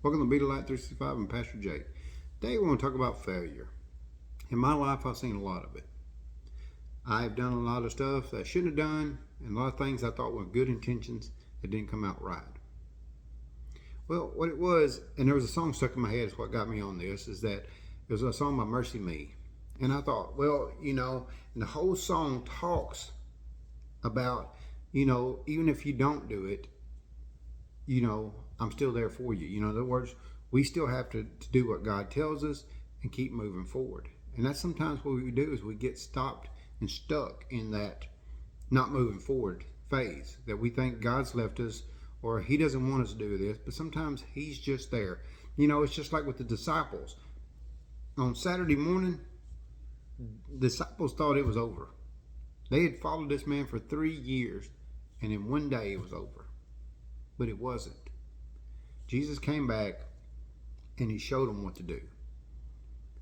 Welcome to Be the Light 365. I'm Pastor Jake. Today we want to talk about failure. In my life, I've seen a lot of it. I've done a lot of stuff that I shouldn't have done, and a lot of things I thought were good intentions that didn't come out right. Well, what it was, and there was a song stuck in my head, is what got me on this, is that it was a song by Mercy Me. And I thought, well, and the whole song talks about, even if you don't do it, I'm still there for you. In other words, we still have to do what God tells us and keep moving forward. And that's sometimes what we do is we get stopped and stuck in that not moving forward phase, that we think God's left us or he doesn't want us to do this, but sometimes he's just there. It's just like with the disciples. On Saturday morning, the disciples thought it was over. They had followed this man for 3 years, and in one day it was over. But it wasn't. Jesus came back and he showed them what to do.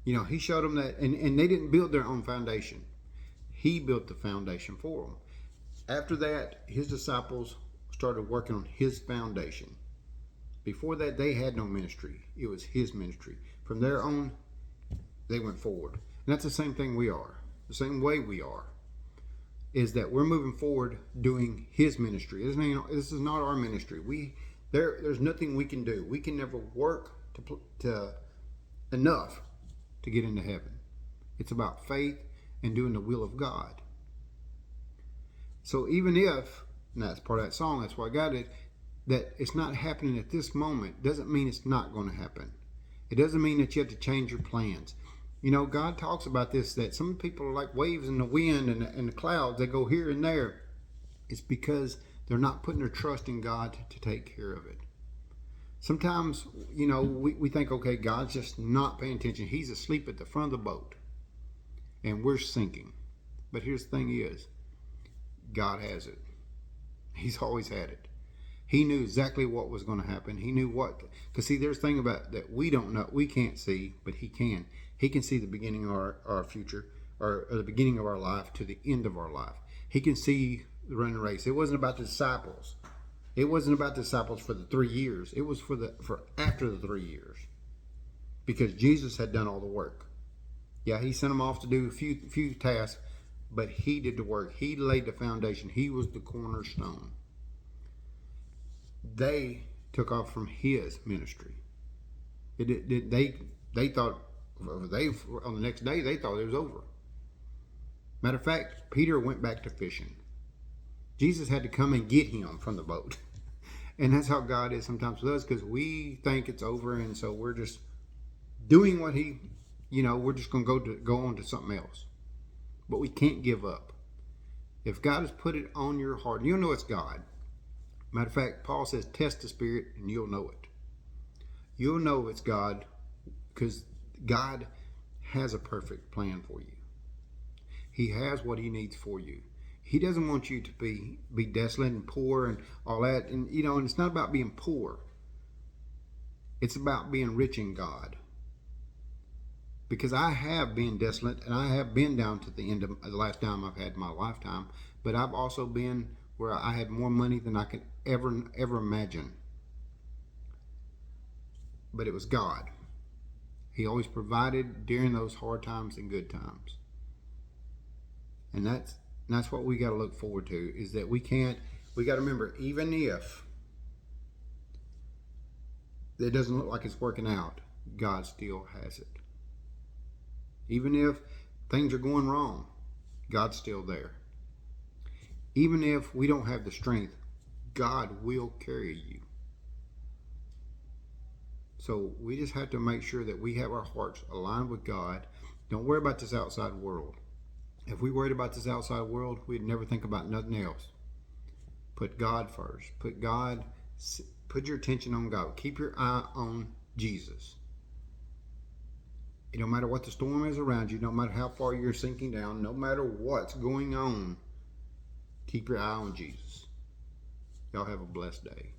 He showed them that, and they didn't build their own foundation. He built the foundation for them. After that, his disciples started working on his foundation. Before that, they had no ministry. It was his ministry. From there on, they went forward. And that's the same thing we are. The same way we are. Is that we're moving forward doing his ministry. This is not our ministry. There's nothing we can do. We can never work to enough to get into heaven. It's about faith and doing the will of God. So even if, and that's part of that song, that's why I got it, that it's not happening at this moment, doesn't mean it's not going to happen. It doesn't mean that you have to change your plans. God talks about this, that some people are like waves in the wind and the clouds. They go here and there. It's because they're not putting their trust in God to take care of it. Sometimes, we think, okay, God's just not paying attention. He's asleep at the front of the boat and we're sinking. But here's the thing is, God has it. He's always had it. He knew exactly what was going to happen. He knew what, because see, there's a thing about that we don't know, we can't see, but he can. He can see the beginning of our future, or the beginning of our life to the end of our life. He can see the running race. It wasn't about the disciples. It wasn't about the disciples for the 3 years. It was for after the 3 years, because Jesus had done all the work. Yeah, he sent them off to do a few tasks, but he did the work. He laid the foundation. He was the cornerstone. They took off from his ministry. They thought on the next day they thought it was over. Matter of fact, Peter went back to fishing. Jesus had to come and get him from the boat, and that's how God is sometimes with us, because we think it's over, and so we're just doing what we're just going to go on to something else. But we can't give up. If God has put it on your heart, you'll know it's God. Matter of fact, Paul says, test the spirit and you'll know it. You'll know it's God, because God has a perfect plan for you. He has what he needs for you. He doesn't want you to be desolate and poor and all that. And it's not about being poor. It's about being rich in God. Because I have been desolate and I have been down to the end of the last time I've had in my lifetime. But I've also been where I had more money than I could ever imagine. But it was God. He always provided during those hard times and good times. And that's what we got to look forward to, is that we got to remember, even if it doesn't look like it's working out, God still has it. Even if things are going wrong, God's still there. Even if we don't have the strength, God will carry you. So we just have to make sure that we have our hearts aligned with God. Don't worry about this outside world. If we worried about this outside world, we'd never think about nothing else. Put God first. Put your attention on God. Keep your eye on Jesus. It don't matter what the storm is around you, no matter how far you're sinking down, no matter what's going on, keep your eye on Jesus. Y'all have a blessed day.